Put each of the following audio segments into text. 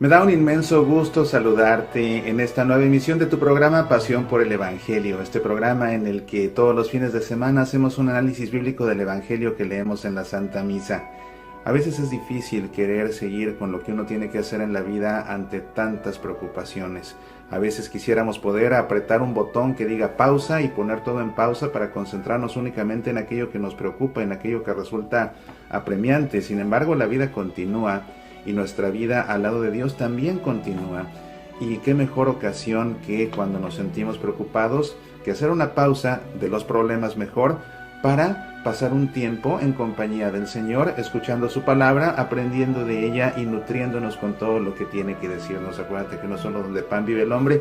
Me da un inmenso gusto saludarte en esta nueva emisión de tu programa Pasión por el Evangelio, este programa en el que todos los fines de semana hacemos un análisis bíblico del Evangelio que leemos en la Santa Misa. A veces es difícil querer seguir con lo que uno tiene que hacer en la vida ante tantas preocupaciones. A veces quisiéramos poder apretar un botón que diga pausa y poner todo en pausa para concentrarnos únicamente en aquello que nos preocupa, en aquello que resulta apremiante. Sin embargo, la vida continúa. Y nuestra vida al lado de Dios también continúa. Y qué mejor ocasión que cuando nos sentimos preocupados, que hacer una pausa de los problemas mejor para pasar un tiempo en compañía del Señor, escuchando su palabra, aprendiendo de ella y nutriéndonos con todo lo que tiene que decirnos. Acuérdate que no solo de pan vive el hombre,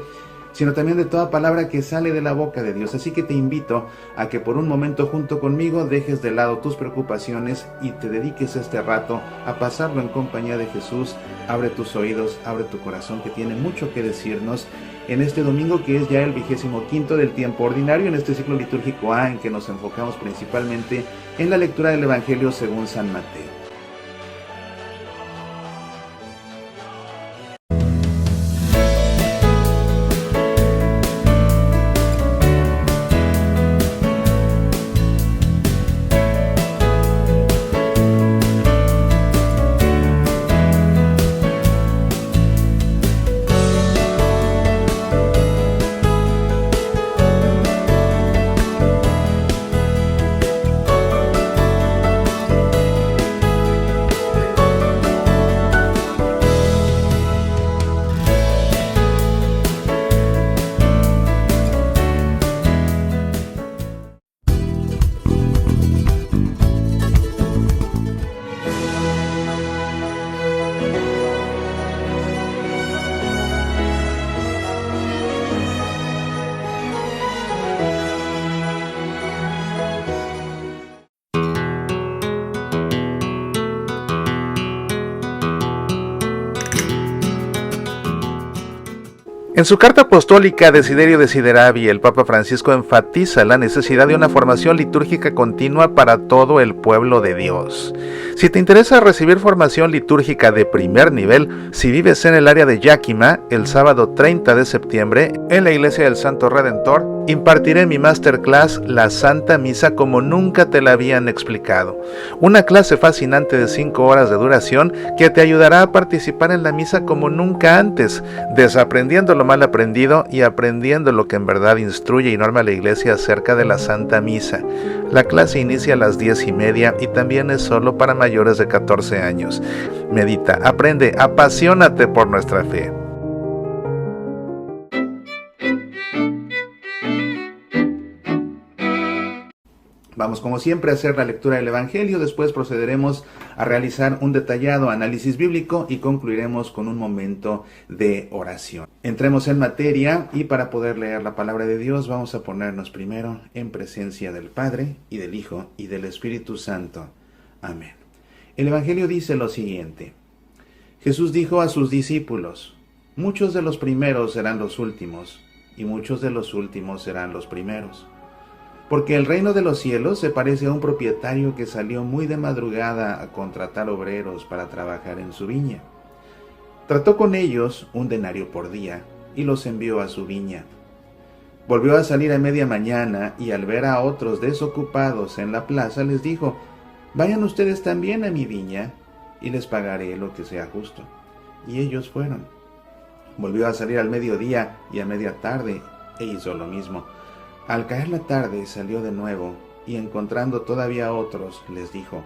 sino también de toda palabra que sale de la boca de Dios. Así que te invito a que por un momento junto conmigo dejes de lado tus preocupaciones y te dediques este rato a pasarlo en compañía de Jesús. Abre tus oídos, abre tu corazón, que tiene mucho que decirnos en este domingo, que es ya el 25º del tiempo ordinario, en este ciclo litúrgico A, en que nos enfocamos principalmente en la lectura del Evangelio según San Mateo. En su carta apostólica Desiderio Desideravi, el Papa Francisco enfatiza la necesidad de una formación litúrgica continua para todo el pueblo de Dios. Si te interesa recibir formación litúrgica de primer nivel, si vives en el área de Yakima, el sábado 30 de septiembre, en la Iglesia del Santo Redentor, impartiré mi masterclass La Santa Misa como nunca te la habían explicado. Una clase fascinante de 5 horas de duración que te ayudará a participar en la misa como nunca antes, desaprendiendo lo mal aprendido y aprendiendo lo que en verdad instruye y norma la Iglesia acerca de la Santa Misa. La clase inicia a las 10:30 y también es solo para mayores de 14 años. Medita, aprende, apasionate por nuestra fe. Vamos como siempre a hacer la lectura del Evangelio, después procederemos a realizar un detallado análisis bíblico y concluiremos con un momento de oración. Entremos en materia y para poder leer la palabra de Dios vamos a ponernos primero en presencia del Padre y del Hijo y del Espíritu Santo. Amén. El Evangelio dice lo siguiente: Jesús dijo a sus discípulos: muchos de los primeros serán los últimos y muchos de los últimos serán los primeros. Porque el reino de los cielos se parece a un propietario que salió muy de madrugada a contratar obreros para trabajar en su viña. Trató con ellos 1 denario por día y los envió a su viña. Volvió a salir a media mañana y al ver a otros desocupados en la plaza les dijo: vayan ustedes también a mi viña y les pagaré lo que sea justo. Y ellos fueron. Volvió a salir al mediodía y a media tarde e hizo lo mismo. Al caer la tarde salió de nuevo y encontrando todavía otros les dijo: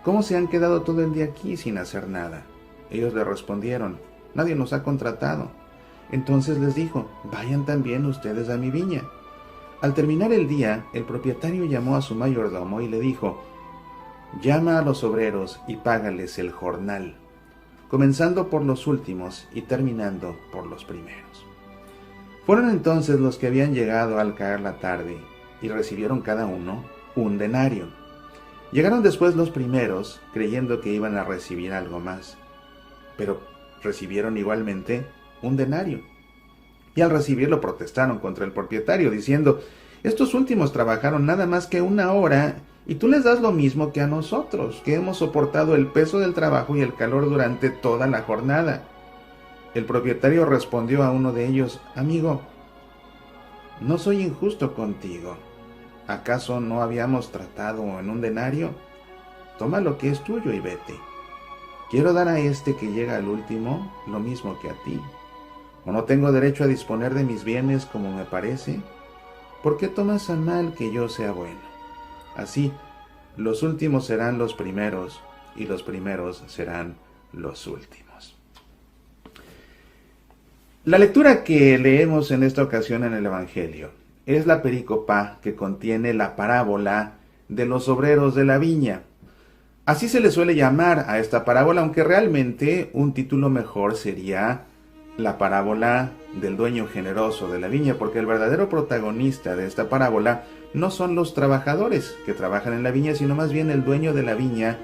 ¿cómo se han quedado todo el día aquí sin hacer nada? Ellos le respondieron: nadie nos ha contratado. Entonces les dijo: vayan también ustedes a mi viña. Al terminar el día, el propietario llamó a su mayordomo y le dijo: llama a los obreros y págales el jornal, comenzando por los últimos y terminando por los primeros. Fueron entonces los que habían llegado al caer la tarde, y recibieron cada uno 1 denario. Llegaron después los primeros, creyendo que iban a recibir algo más, pero recibieron igualmente 1 denario. Y al recibirlo protestaron contra el propietario, diciendo: estos últimos trabajaron nada más que 1 hora, y tú les das lo mismo que a nosotros, que hemos soportado el peso del trabajo y el calor durante toda la jornada. El propietario respondió a uno de ellos: amigo, no soy injusto contigo. ¿Acaso no habíamos tratado en un denario? Toma lo que es tuyo y vete. Quiero dar a este que llega al último lo mismo que a ti. ¿O no tengo derecho a disponer de mis bienes como me parece? ¿Por qué tomas a mal que yo sea bueno? Así, los últimos serán los primeros y los primeros serán los últimos. La lectura que leemos en esta ocasión en el Evangelio es la perícopa que contiene la parábola de los obreros de la viña. Así se le suele llamar a esta parábola, aunque realmente un título mejor sería la parábola del dueño generoso de la viña, porque el verdadero protagonista de esta parábola no son los trabajadores que trabajan en la viña, sino más bien el dueño de la viña,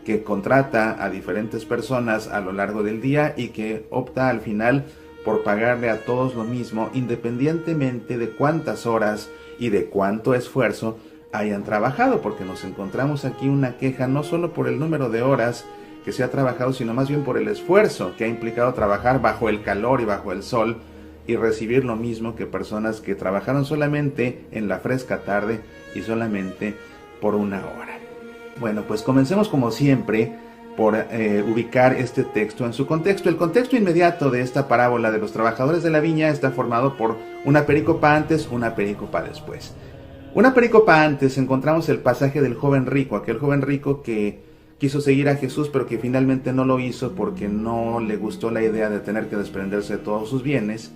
que contrata a diferentes personas a lo largo del día y que opta al final por pagarle a todos lo mismo, independientemente de cuántas horas y de cuánto esfuerzo hayan trabajado, porque nos encontramos aquí una queja no solo por el número de horas que se ha trabajado, sino más bien por el esfuerzo que ha implicado trabajar bajo el calor y bajo el sol y recibir lo mismo que personas que trabajaron solamente en la fresca tarde y solamente por una hora. Bueno, pues comencemos como siempre por ubicar este texto en su contexto. El contexto inmediato de esta parábola de los trabajadores de la viña está formado por una perícopa antes, una perícopa después. Una perícopa antes encontramos el pasaje del joven rico, aquel joven rico que quiso seguir a Jesús, pero que finalmente no lo hizo porque no le gustó la idea de tener que desprenderse de todos sus bienes.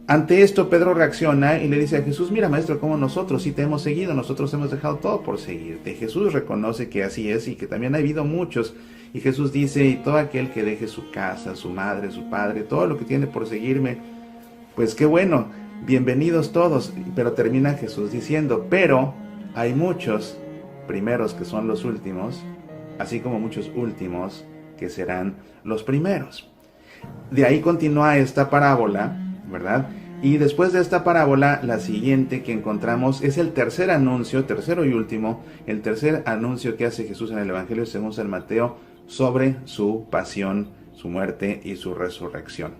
Ante esto, Pedro reacciona y le dice a Jesús: mira, maestro, como nosotros sí te hemos seguido, nosotros hemos dejado todo por seguirte. Jesús reconoce que así es y que también ha habido muchos. Y Jesús dice: y todo aquel que deje su casa, su madre, su padre, todo lo que tiene por seguirme, pues qué bueno, bienvenidos todos. Pero termina Jesús diciendo: pero hay muchos primeros que son los últimos, así como muchos últimos que serán los primeros. De ahí continúa esta parábola, ¿verdad? Y después de esta parábola, la siguiente que encontramos es el tercer anuncio, tercero y último, el tercer anuncio que hace Jesús en el Evangelio según San Mateo sobre su pasión, su muerte y su resurrección.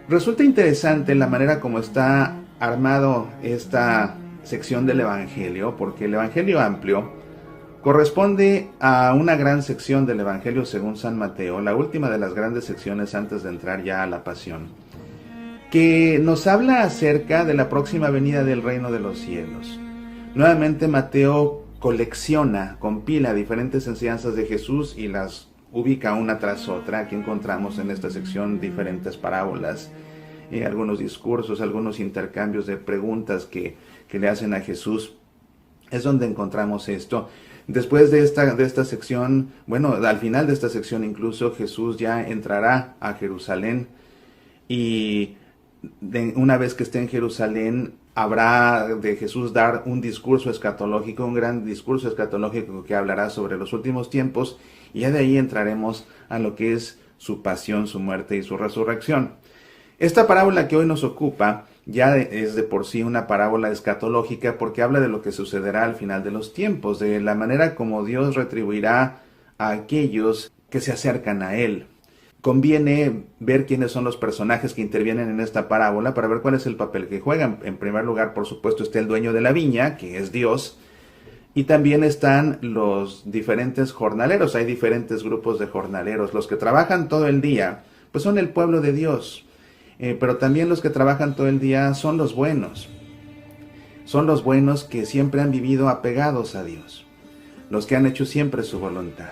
Resulta interesante la manera como está armado esta sección del Evangelio, porque el Evangelio amplio corresponde a una gran sección del Evangelio según San Mateo, la última de las grandes secciones antes de entrar ya a la pasión, que nos habla acerca de la próxima venida del reino de los cielos. Nuevamente Mateo colecciona, compila diferentes enseñanzas de Jesús y las ubica una tras otra. Aquí encontramos en esta sección diferentes parábolas, algunos discursos, algunos intercambios de preguntas que le hacen a Jesús. Es donde encontramos esto. Después de esta sección, bueno, al final de esta sección incluso Jesús ya entrará a Jerusalén y una vez que esté en Jerusalén habrá de Jesús dar un discurso escatológico, un gran discurso escatológico que hablará sobre los últimos tiempos, y ya de ahí entraremos a lo que es su pasión, su muerte y su resurrección. Esta parábola que hoy nos ocupa ya es de por sí una parábola escatológica porque habla de lo que sucederá al final de los tiempos, de la manera como Dios retribuirá a aquellos que se acercan a Él. Conviene ver quiénes son los personajes que intervienen en esta parábola para ver cuál es el papel que juegan. En primer lugar, por supuesto, está el dueño de la viña, que es Dios, y también están los diferentes jornaleros. Hay diferentes grupos de jornaleros. Los que trabajan todo el día, pues son el pueblo de Dios. Pero también los que trabajan todo el día son los buenos. Son los buenos que siempre han vivido apegados a Dios, los que han hecho siempre su voluntad.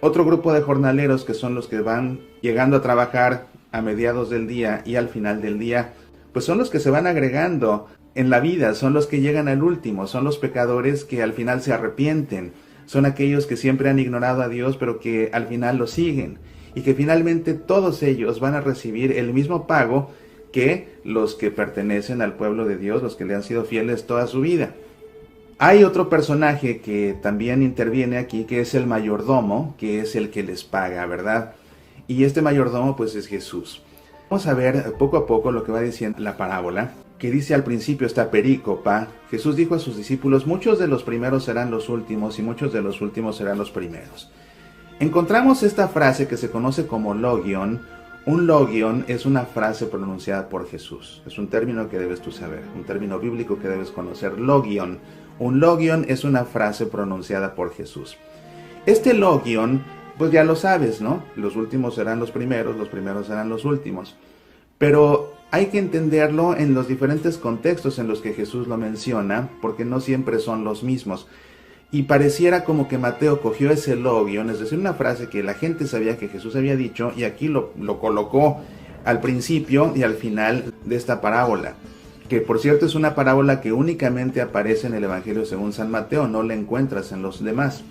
Otro grupo de jornaleros, que son los que van llegando a trabajar a mediados del día y al final del día, pues son los que se van agregando en la vida, son los que llegan al último, son los pecadores que al final se arrepienten, son aquellos que siempre han ignorado a Dios pero que al final lo siguen. Y que finalmente todos ellos van a recibir el mismo pago que los que pertenecen al pueblo de Dios, los que le han sido fieles toda su vida. Hay otro personaje que también interviene aquí, que es el mayordomo, que es el que les paga, ¿verdad? Y este mayordomo pues es Jesús. Vamos a ver poco a poco lo que va diciendo la parábola, que dice al principio esta perícopa: Jesús dijo a sus discípulos: muchos de los primeros serán los últimos y muchos de los últimos serán los primeros. Encontramos esta frase que se conoce como logion Un logion es una frase pronunciada por Jesús. Es un término que debes tú saber, un término bíblico que debes conocer. Logion. Un logion es una frase pronunciada por Jesús. Este logion, pues ya lo sabes, ¿no? Los últimos serán los primeros serán los últimos. Pero hay que entenderlo en los diferentes contextos en los que Jesús lo menciona, porque no siempre son los mismos. Y pareciera como que Mateo cogió ese logion, es decir, una frase que la gente sabía que Jesús había dicho, y aquí lo colocó al principio y al final de esta parábola. Que por cierto es una parábola que únicamente aparece en el Evangelio según San Mateo, no la encuentras en los demás.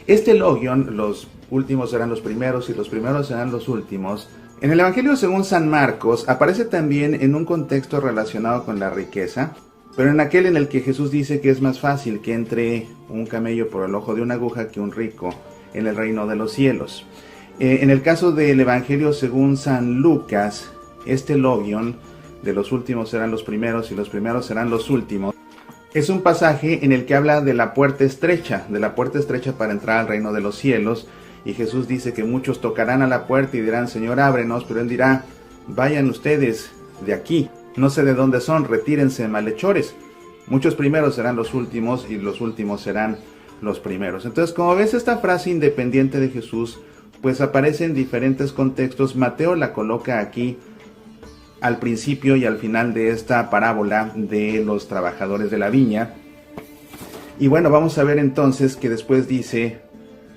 Este logion, los últimos serán los primeros y los primeros serán los últimos. En el Evangelio según San Marcos aparece también en un contexto relacionado con la riqueza, pero en aquel en el que Jesús dice que es más fácil que entre un camello por el ojo de una aguja que un rico en el reino de los cielos. En el caso del Evangelio según San Lucas, este logion de los últimos serán los primeros y los primeros serán los últimos, es un pasaje en el que habla de la puerta estrecha para entrar al reino de los cielos, y Jesús dice que muchos tocarán a la puerta y dirán, Señor, ábrenos, pero Él dirá, vayan ustedes de aquí. No sé de dónde son, retírense, malhechores. Muchos primeros serán los últimos y los últimos serán los primeros. Entonces, como ves, esta frase independiente de Jesús, pues aparece en diferentes contextos. Mateo la coloca aquí al principio y al final de esta parábola de los trabajadores de la viña. Y bueno, vamos a ver entonces que después dice,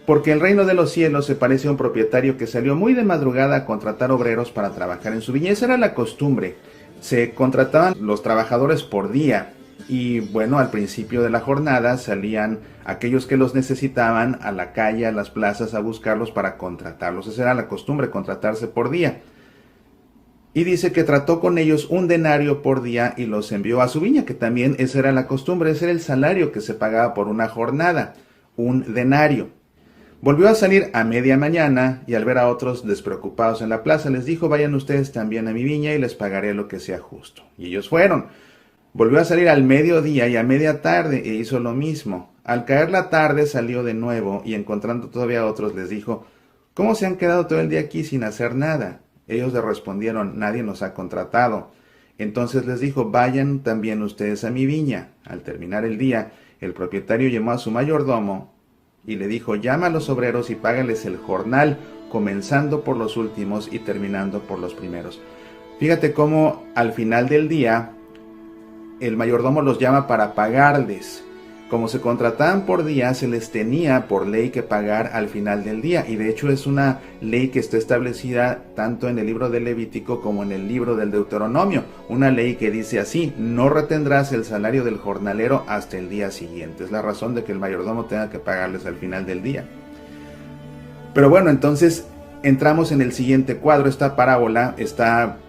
porque el reino de los cielos se parece a un propietario que salió muy de madrugada a contratar obreros para trabajar en su viña. Esa era la costumbre. Se contrataban los trabajadores por día y bueno, al principio de la jornada salían aquellos que los necesitaban a la calle, a las plazas a buscarlos para contratarlos. Esa era la costumbre, contratarse por día. Y dice que trató con ellos un denario por día y los envió a su viña, que también esa era la costumbre, ese era el salario que se pagaba por una jornada, un denario. Volvió a salir a media mañana y al ver a otros despreocupados en la plaza les dijo, vayan ustedes también a mi viña y les pagaré lo que sea justo. Y ellos fueron. Volvió a salir al mediodía y a media tarde e hizo lo mismo. Al caer la tarde salió de nuevo y encontrando todavía a otros les dijo, ¿cómo se han quedado todo el día aquí sin hacer nada? Ellos le respondieron, nadie nos ha contratado. Entonces les dijo, vayan también ustedes a mi viña. Al terminar el día, el propietario llamó a su mayordomo y le dijo, llama a los obreros y págales el jornal, comenzando por los últimos y terminando por los primeros. Fíjate cómo al final del día, el mayordomo los llama para pagarles. Como se contrataban por día, se les tenía por ley que pagar al final del día. Y de hecho es una ley que está establecida tanto en el libro del Levítico como en el libro del Deuteronomio. Una ley que dice así, no retendrás el salario del jornalero hasta el día siguiente. Es la razón de que el mayordomo tenga que pagarles al final del día. Pero bueno, entonces entramos en el siguiente cuadro. Esta parábola está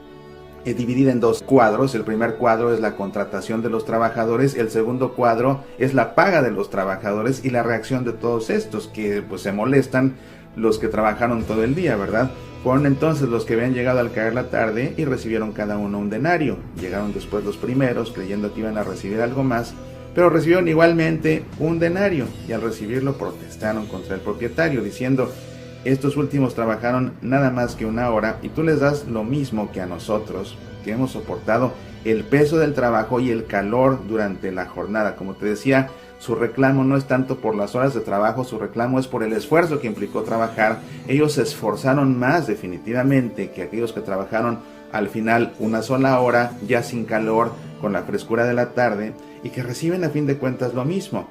dividida en dos cuadros. El primer cuadro es la contratación de los trabajadores, el segundo cuadro es la paga de los trabajadores y la reacción de todos estos que pues se molestan, los que trabajaron todo el día, ¿verdad? Fueron entonces los que habían llegado al caer la tarde y recibieron cada uno un denario. Llegaron después los primeros creyendo que iban a recibir algo más, pero recibieron igualmente un denario y al recibirlo protestaron contra el propietario diciendo, estos últimos trabajaron nada más que una hora y tú les das lo mismo que a nosotros, que hemos soportado el peso del trabajo y el calor durante la jornada. Como te decía, su reclamo no es tanto por las horas de trabajo, su reclamo es por el esfuerzo que implicó trabajar. Ellos se esforzaron más definitivamente que aquellos que trabajaron al final una sola hora, ya sin calor, con la frescura de la tarde, y que reciben a fin de cuentas lo mismo.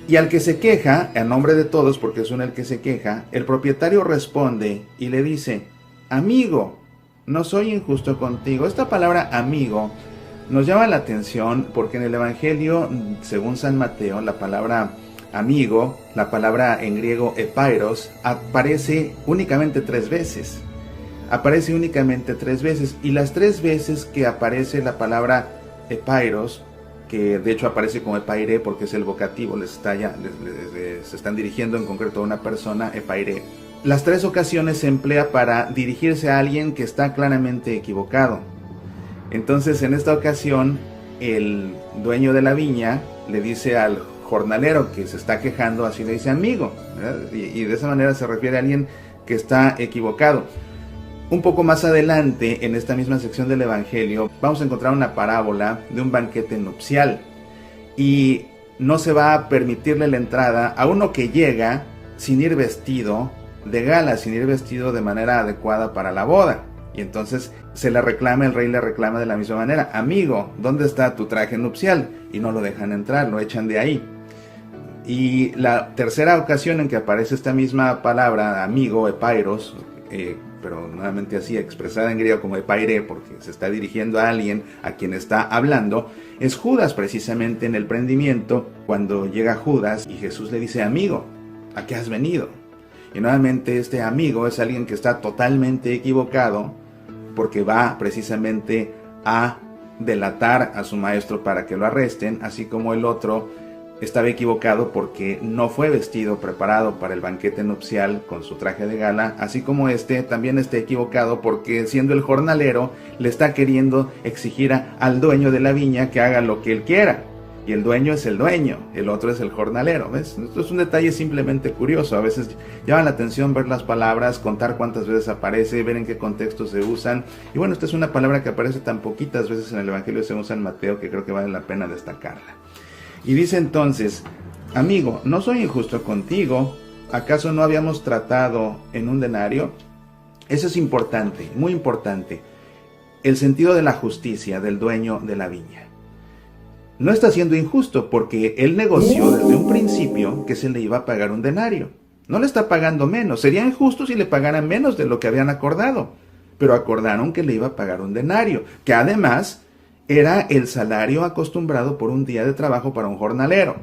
Y al que se queja, en nombre de todos, porque es uno el que se queja, el propietario responde y le dice, amigo, no soy injusto contigo. Esta palabra amigo nos llama la atención porque en el Evangelio, según San Mateo, la palabra amigo, la palabra en griego epairos, aparece únicamente 3 veces. Aparece únicamente 3 veces y las 3 veces que aparece la palabra epairos, que de hecho aparece como epaire porque es el vocativo, se están dirigiendo en concreto a una persona, epaire. Las 3 ocasiones se emplea para dirigirse a alguien que está claramente equivocado. Entonces en esta ocasión el dueño de la viña le dice al jornalero que se está quejando, así le dice amigo, ¿verdad? Y de esa manera se refiere a alguien que está equivocado. Un poco más adelante, en esta misma sección del Evangelio, vamos a encontrar una parábola de un banquete nupcial. Y no se va a permitirle la entrada a uno que llega sin ir vestido de gala, sin ir vestido de manera adecuada para la boda. Y entonces el rey le reclama de la misma manera: amigo, ¿dónde está tu traje nupcial? Y no lo dejan entrar, lo echan de ahí. Y la tercera ocasión en que aparece esta misma palabra, amigo, epairos, pero nuevamente así expresada en griego como epaire, porque se está dirigiendo a alguien a quien está hablando, es Judas, precisamente en el prendimiento, cuando llega Judas y Jesús le dice: amigo, ¿a qué has venido? Y nuevamente este amigo es alguien que está totalmente equivocado, porque va precisamente a delatar a su maestro para que lo arresten, así como el otro estaba equivocado porque no fue vestido, preparado para el banquete nupcial con su traje de gala, así como este también está equivocado porque, siendo el jornalero, le está queriendo exigir al dueño de la viña que haga lo que él quiera. Y el dueño es el dueño, el otro es el jornalero, ¿ves? Esto es un detalle simplemente curioso. A veces llama la atención ver las palabras, contar cuántas veces aparece, ver en qué contexto se usan. Y bueno, esta es una palabra que aparece tan poquitas veces en el Evangelio según San Mateo que creo que vale la pena destacarla. Y dice entonces: amigo, no soy injusto contigo, ¿acaso no habíamos tratado en un denario? Eso es importante, muy importante, el sentido de la justicia del dueño de la viña. No está siendo injusto porque él negoció desde un principio que se le iba a pagar un denario. No le está pagando menos, sería injusto si le pagaran menos de lo que habían acordado, pero acordaron que le iba a pagar un denario, que además era el salario acostumbrado por un día de trabajo para un jornalero.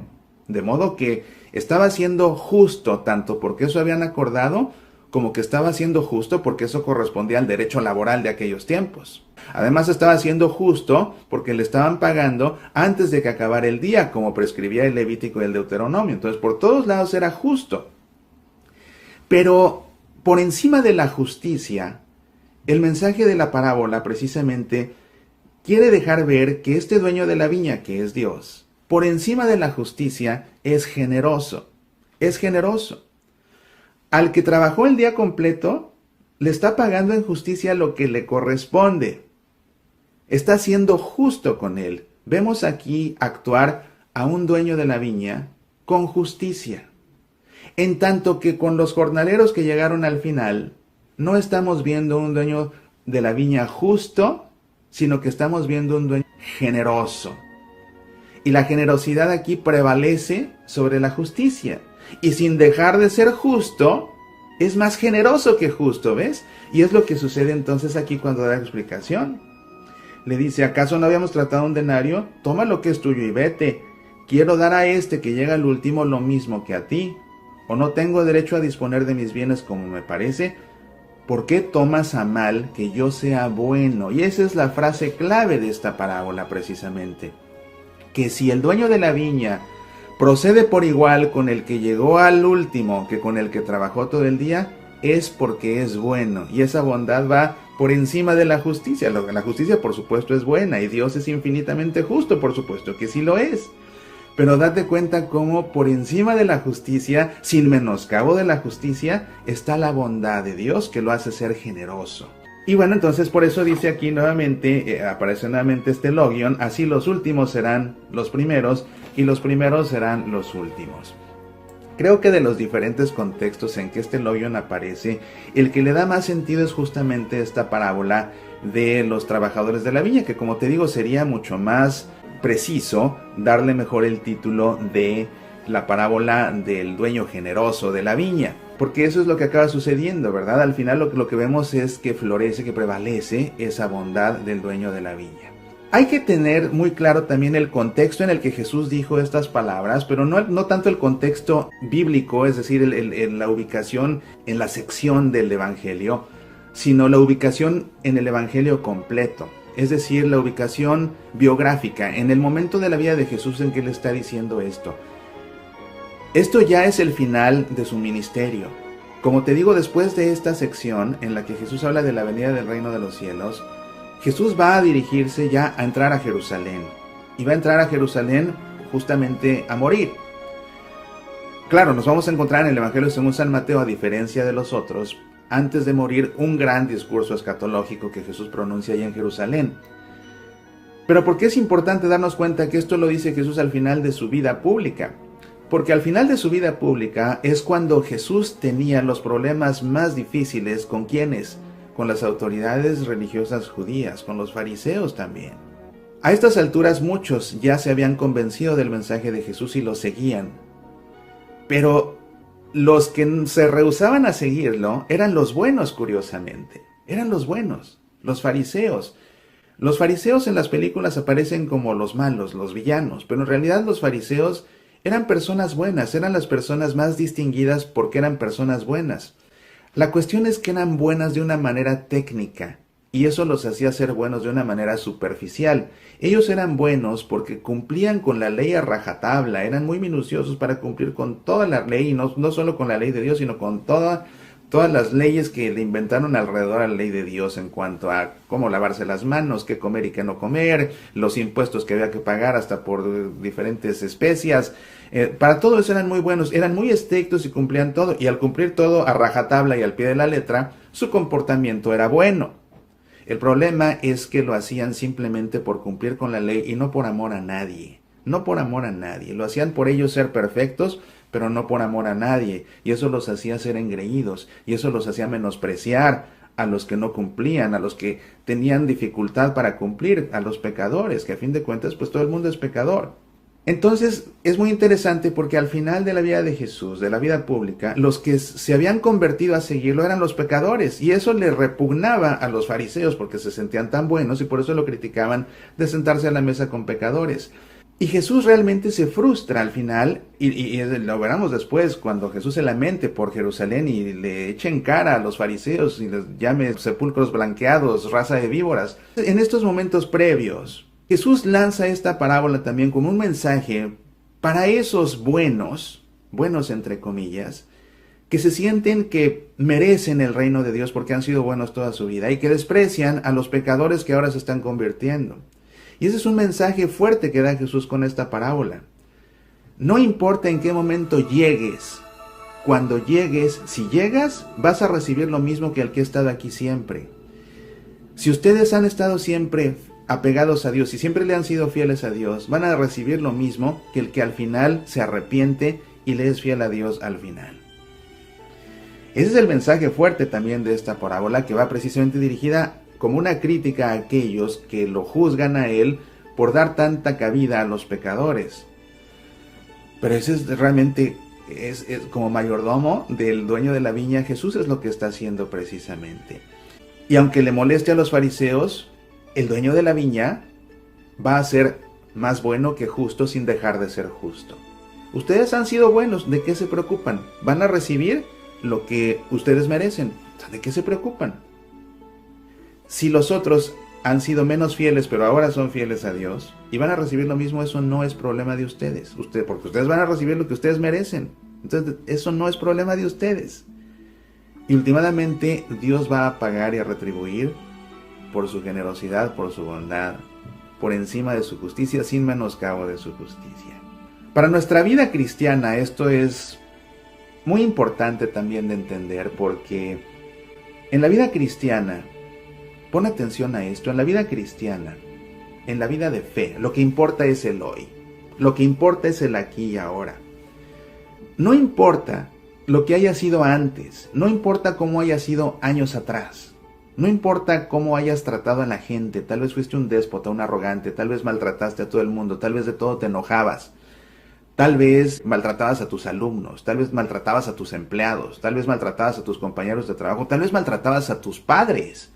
De modo que estaba siendo justo tanto porque eso habían acordado, como que estaba siendo justo porque eso correspondía al derecho laboral de aquellos tiempos. Además estaba siendo justo porque le estaban pagando antes de que acabara el día, como prescribía el Levítico y el Deuteronomio. Entonces por todos lados era justo. Pero por encima de la justicia, el mensaje de la parábola precisamente quiere dejar ver que este dueño de la viña, que es Dios, por encima de la justicia, es generoso. Es generoso. Al que trabajó el día completo, le está pagando en justicia lo que le corresponde. Está siendo justo con él. Vemos aquí actuar a un dueño de la viña con justicia. En tanto que con los jornaleros que llegaron al final, no estamos viendo un dueño de la viña justo, sino que estamos viendo un dueño generoso. Y la generosidad aquí prevalece sobre la justicia. Y sin dejar de ser justo, es más generoso que justo, ¿ves? Y es lo que sucede entonces aquí cuando da la explicación. Le dice: ¿acaso no habíamos tratado un denario? Toma lo que es tuyo y vete. Quiero dar a este que llega al último lo mismo que a ti. ¿O no tengo derecho a disponer de mis bienes como me parece? ¿Por qué tomas a mal que yo sea bueno? Y esa es la frase clave de esta parábola precisamente. Que si el dueño de la viña procede por igual con el que llegó al último que con el que trabajó todo el día, es porque es bueno. Y esa bondad va por encima de la justicia. La justicia, por supuesto, es buena y Dios es infinitamente justo, por supuesto que sí lo es. Pero date cuenta cómo por encima de la justicia, sin menoscabo de la justicia, está la bondad de Dios que lo hace ser generoso. Y bueno, entonces por eso dice aquí nuevamente, aparece nuevamente este logion: así los últimos serán los primeros y los primeros serán los últimos. Creo que de los diferentes contextos en que este logion aparece, el que le da más sentido es justamente esta parábola de los trabajadores de la viña, que como te digo sería mucho más preciso darle mejor el título de la parábola del dueño generoso de la viña, porque eso es lo que acaba sucediendo, ¿verdad? Al final lo que vemos es que florece, que prevalece esa bondad del dueño de la viña. Hay que tener muy claro también el contexto en el que Jesús dijo estas palabras, pero no tanto el contexto bíblico, es decir, la ubicación en la sección del Evangelio, sino la ubicación en el Evangelio completo. Es decir, la ubicación biográfica, en el momento de la vida de Jesús en que él está diciendo esto. Esto ya es el final de su ministerio. Como te digo, después de esta sección en la que Jesús habla de la venida del reino de los cielos, Jesús va a dirigirse ya a entrar a Jerusalén. Y va a entrar a Jerusalén justamente a morir. Claro, nos vamos a encontrar en el Evangelio según San Mateo, a diferencia de los otros, antes de morir, un gran discurso escatológico que Jesús pronuncia allá en Jerusalén. Pero ¿por qué es importante darnos cuenta que esto lo dice Jesús al final de su vida pública? Porque al final de su vida pública es cuando Jesús tenía los problemas más difíciles. ¿Con quiénes? Con las autoridades religiosas judías, con los fariseos también. A estas alturas muchos ya se habían convencido del mensaje de Jesús y lo seguían. Pero los que se rehusaban a seguirlo eran los buenos, curiosamente. Eran los buenos, los fariseos. Los fariseos en las películas aparecen como los malos, los villanos, pero en realidad los fariseos eran personas buenas, eran las personas más distinguidas porque eran personas buenas. La cuestión es que eran buenas de una manera técnica, y eso los hacía ser buenos de una manera superficial. Ellos eran buenos porque cumplían con la ley a rajatabla, eran muy minuciosos para cumplir con toda la ley, y no solo con la ley de Dios, sino con todas las leyes que le inventaron alrededor a la ley de Dios en cuanto a cómo lavarse las manos, qué comer y qué no comer, los impuestos que había que pagar hasta por diferentes especias. Para todo eso eran muy buenos, eran muy estrictos y cumplían todo, y al cumplir todo a rajatabla y al pie de la letra, su comportamiento era bueno. El problema es que lo hacían simplemente por cumplir con la ley y no por amor a nadie. No por amor a nadie. Lo hacían por ellos ser perfectos, pero no por amor a nadie. Y eso los hacía ser engreídos. Y eso los hacía menospreciar a los que no cumplían, a los que tenían dificultad para cumplir, a los pecadores, que a fin de cuentas, pues todo el mundo es pecador. Entonces es muy interesante porque al final de la vida de Jesús, de la vida pública, los que se habían convertido a seguirlo eran los pecadores, y eso le repugnaba a los fariseos porque se sentían tan buenos y por eso lo criticaban de sentarse a la mesa con pecadores. Y Jesús realmente se frustra al final, y lo veremos después cuando Jesús se lamente por Jerusalén y le eche en cara a los fariseos y les llame sepulcros blanqueados, raza de víboras. En estos momentos previos, Jesús lanza esta parábola también como un mensaje para esos buenos entre comillas, que se sienten que merecen el reino de Dios porque han sido buenos toda su vida y que desprecian a los pecadores que ahora se están convirtiendo. Y ese es un mensaje fuerte que da Jesús con esta parábola. No importa en qué momento llegues, cuando llegues, si llegas, vas a recibir lo mismo que el que ha estado aquí siempre. Si ustedes han estado siempre apegados a Dios y siempre le han sido fieles a Dios, van a recibir lo mismo que el que al final se arrepiente y le es fiel a Dios al final. Ese es el mensaje fuerte también de esta parábola, que va precisamente dirigida como una crítica a aquellos que lo juzgan a él por dar tanta cabida a los pecadores. Pero ese es realmente, es como mayordomo del dueño de la viña, Jesús es lo que está haciendo precisamente. Y aunque le moleste a los fariseos, el dueño de la viña va a ser más bueno que justo sin dejar de ser justo. Ustedes han sido buenos, ¿de qué se preocupan? Van a recibir lo que ustedes merecen. ¿De qué se preocupan? Si los otros han sido menos fieles, pero ahora son fieles a Dios, y van a recibir lo mismo, eso no es problema de ustedes. Porque ustedes van a recibir lo que ustedes merecen. Entonces, eso no es problema de ustedes. Y últimamente, Dios va a pagar y a retribuir por su generosidad, por su bondad, por encima de su justicia, sin menoscabo de su justicia. Para nuestra vida cristiana esto es muy importante también de entender, porque en la vida cristiana, pon atención a esto, en la vida cristiana, en la vida de fe, lo que importa es el hoy, lo que importa es el aquí y ahora. No importa lo que haya sido antes, no importa cómo haya sido años atrás. No importa cómo hayas tratado a la gente, tal vez fuiste un déspota, un arrogante, tal vez maltrataste a todo el mundo, tal vez de todo te enojabas, tal vez maltratabas a tus alumnos, tal vez maltratabas a tus empleados, tal vez maltratabas a tus compañeros de trabajo, tal vez maltratabas a tus padres,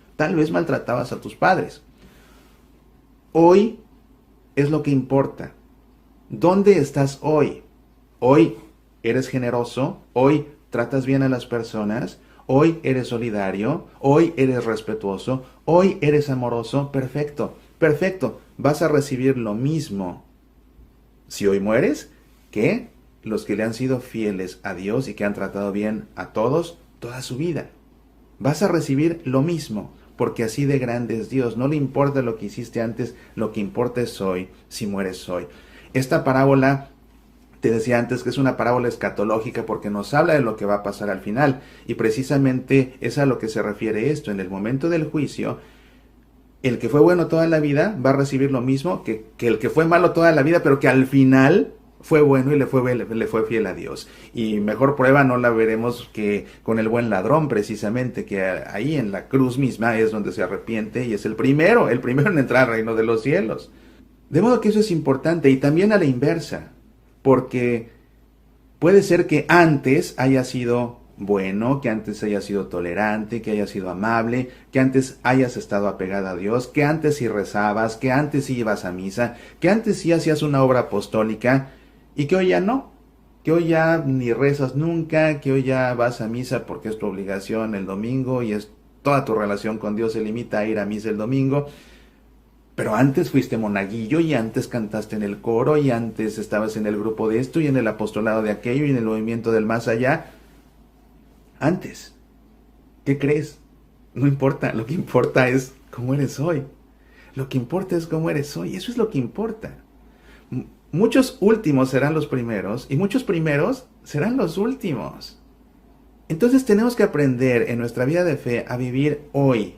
Hoy es lo que importa. ¿Dónde estás hoy? Hoy eres generoso, hoy tratas bien a las personas, hoy eres solidario, hoy eres respetuoso, hoy eres amoroso. Perfecto, perfecto. Vas a recibir lo mismo si hoy mueres que los que le han sido fieles a Dios y que han tratado bien a todos toda su vida. Vas a recibir lo mismo, porque así de grande es Dios. No le importa lo que hiciste antes, lo que importa es hoy, si mueres hoy. Esta parábola Te decía antes que es una parábola escatológica porque nos habla de lo que va a pasar al final. Y precisamente es a lo que se refiere esto. En el momento del juicio, el que fue bueno toda la vida va a recibir lo mismo que el que fue malo toda la vida, pero que al final fue bueno y le fue fiel a Dios. Y mejor prueba no la veremos que con el buen ladrón, precisamente, que ahí en la cruz misma es donde se arrepiente y es el primero en entrar al reino de los cielos. De modo que eso es importante, y también a la inversa, porque puede ser que antes haya sido bueno, que antes haya sido tolerante, que haya sido amable, que antes hayas estado apegada a Dios, que antes sí rezabas, que antes sí ibas a misa, que antes sí hacías una obra apostólica, y que hoy ya no, que hoy ya ni rezas nunca, que hoy ya vas a misa porque es tu obligación el domingo y es toda tu relación con Dios se limita a ir a misa el domingo. Pero antes fuiste monaguillo y antes cantaste en el coro y antes estabas en el grupo de esto y en el apostolado de aquello y en el movimiento del más allá. Antes. ¿Qué crees? No importa, lo que importa es cómo eres hoy. Lo que importa es cómo eres hoy. Eso es lo que importa. Muchos últimos serán los primeros y muchos primeros serán los últimos. Entonces tenemos que aprender en nuestra vida de fe a vivir hoy,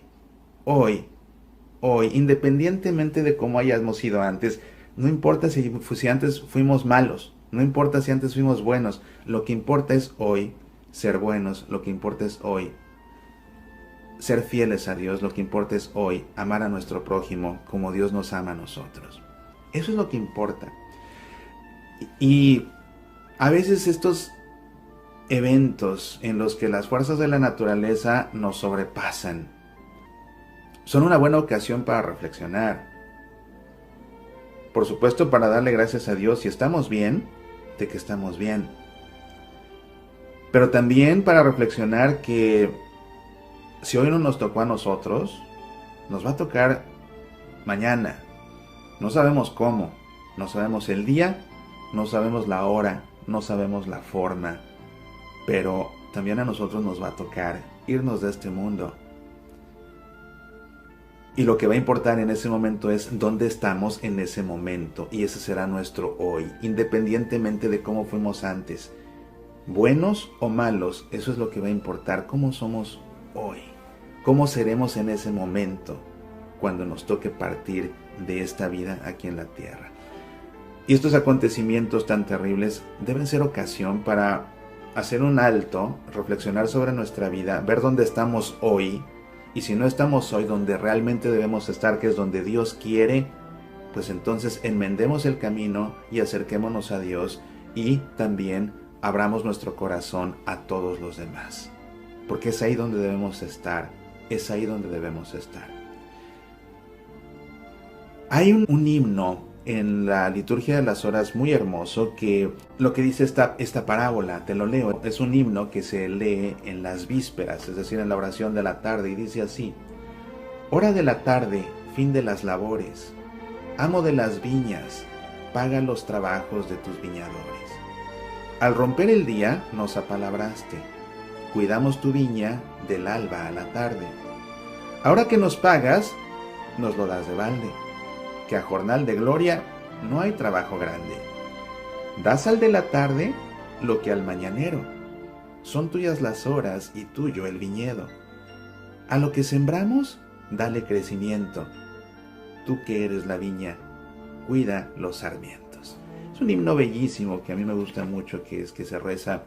independientemente de cómo hayamos sido antes. No importa si antes fuimos malos, no importa si antes fuimos buenos, lo que importa es hoy ser buenos, lo que importa es hoy ser fieles a Dios, lo que importa es hoy amar a nuestro prójimo como Dios nos ama a nosotros. Eso es lo que importa. Y a veces estos eventos en los que las fuerzas de la naturaleza nos sobrepasan son una buena ocasión para reflexionar. Por supuesto, para darle gracias a Dios si estamos bien, de que estamos bien. Pero también para reflexionar que si hoy no nos tocó a nosotros, nos va a tocar mañana. No sabemos cómo, no sabemos el día, no sabemos la hora, no sabemos la forma, pero también a nosotros nos va a tocar irnos de este mundo. Y lo que va a importar en ese momento es dónde estamos en ese momento, y ese será nuestro hoy, independientemente de cómo fuimos antes. Buenos o malos, eso es lo que va a importar, cómo somos hoy, cómo seremos en ese momento, cuando nos toque partir de esta vida aquí en la tierra. Y estos acontecimientos tan terribles deben ser ocasión para hacer un alto, reflexionar sobre nuestra vida, ver dónde estamos hoy, y si no estamos hoy donde realmente debemos estar, que es donde Dios quiere, pues entonces enmendemos el camino y acerquémonos a Dios, y también abramos nuestro corazón a todos los demás, porque es ahí donde debemos estar, es ahí donde debemos estar. Hay un himno en la liturgia de las horas muy hermoso que lo que dice esta parábola, te lo leo, es un himno que se lee en las vísperas, es decir, en la oración de la tarde, y dice así: hora de la tarde, fin de las labores, amo de las viñas, paga los trabajos de tus viñadores. Al romper el día nos apalabraste, cuidamos tu viña del alba a la tarde. Ahora que nos pagas, nos lo das de balde, que a jornal de gloria no hay trabajo grande. Das al de la tarde lo que al mañanero, son tuyas las horas y tuyo el viñedo. A lo que sembramos, dale crecimiento, tú que eres la viña, cuida los sarmientos. Es un himno bellísimo que a mí me gusta mucho, que se reza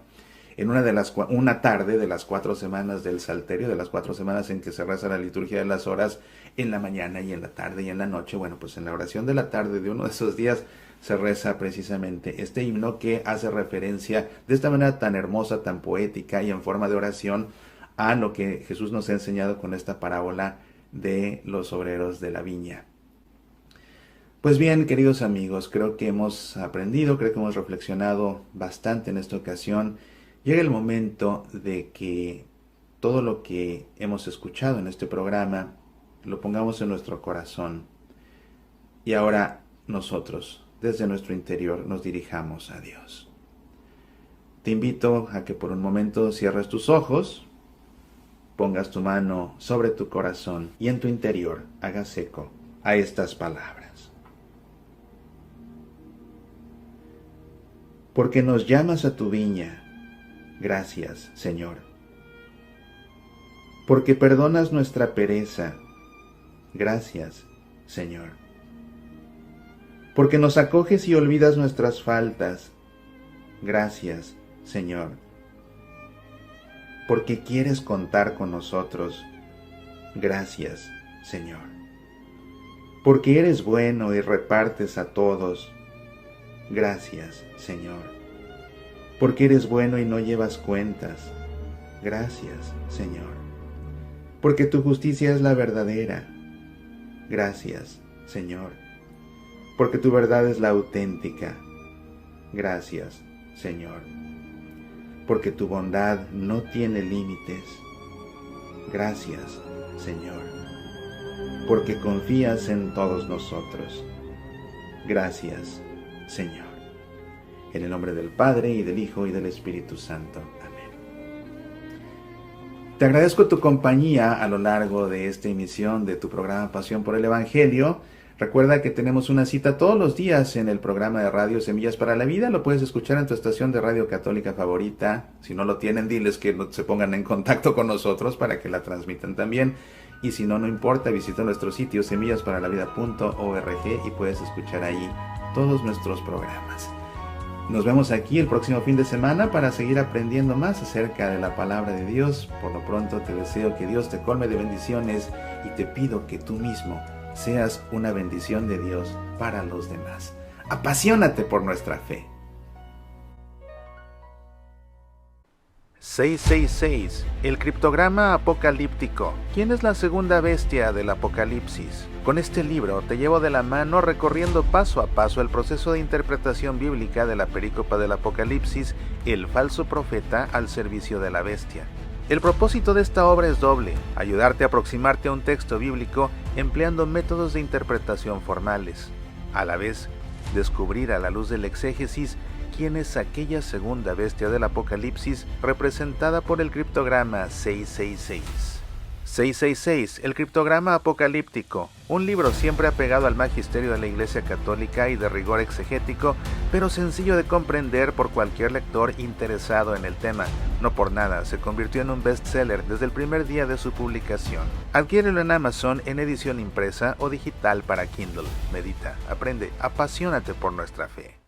en una tarde de las 4 semanas del Salterio, de las 4 semanas en que se reza la liturgia de las horas, en la mañana y en la tarde y en la noche. Bueno, pues en la oración de la tarde de uno de esos días se reza precisamente este himno, que hace referencia de esta manera tan hermosa, tan poética y en forma de oración a lo que Jesús nos ha enseñado con esta parábola de los obreros de la viña. Pues bien, queridos amigos, creo que hemos aprendido, creo que hemos reflexionado bastante en esta ocasión. Llega el momento de que todo lo que hemos escuchado en este programa lo pongamos en nuestro corazón, y ahora nosotros, desde nuestro interior, nos dirijamos a Dios. Te invito a que por un momento cierres tus ojos, pongas tu mano sobre tu corazón y en tu interior hagas eco a estas palabras. porque nos llamas a tu viña. Gracias, Señor. Porque perdonas nuestra pereza. Gracias, Señor. Porque nos acoges y olvidas nuestras faltas. Gracias, Señor. Porque quieres contar con nosotros. Gracias, Señor. Porque eres bueno y repartes a todos. Gracias, Señor. Porque eres bueno y no llevas cuentas. Gracias, Señor. Porque tu justicia es la verdadera. Gracias, Señor. Porque tu verdad es la auténtica. Gracias, Señor. Porque tu bondad no tiene límites. Gracias, Señor. Porque confías en todos nosotros. Gracias, Señor. En el nombre del Padre, y del Hijo, y del Espíritu Santo. Amén. Te agradezco tu compañía a lo largo de esta emisión de tu programa Pasión por el Evangelio. Recuerda que tenemos una cita todos los días en el programa de radio Semillas para la Vida. Lo puedes escuchar en tu estación de radio católica favorita. Si no lo tienen, diles que se pongan en contacto con nosotros para que la transmitan también. Y si no, no importa, visita nuestro sitio semillasparalavida.org y puedes escuchar ahí todos nuestros programas. Nos vemos aquí el próximo fin de semana para seguir aprendiendo más acerca de la palabra de Dios. Por lo pronto te deseo que Dios te colme de bendiciones y te pido que tú mismo seas una bendición de Dios para los demás. Apasionate por nuestra fe. 666. El criptograma apocalíptico. ¿Quién es la segunda bestia del Apocalipsis? Con este libro te llevo de la mano recorriendo paso a paso el proceso de interpretación bíblica de la perícopa del Apocalipsis, el falso profeta al servicio de la bestia. El propósito de esta obra es doble: ayudarte a aproximarte a un texto bíblico empleando métodos de interpretación formales. A la vez, descubrir a la luz del exégesis quién es aquella segunda bestia del Apocalipsis representada por el criptograma 666. 666, el criptograma apocalíptico, un libro siempre apegado al magisterio de la Iglesia Católica y de rigor exegético, pero sencillo de comprender por cualquier lector interesado en el tema. No por nada se convirtió en un bestseller desde el primer día de su publicación. Adquiérelo en Amazon en edición impresa o digital para Kindle. Medita, aprende, apasionate por nuestra fe.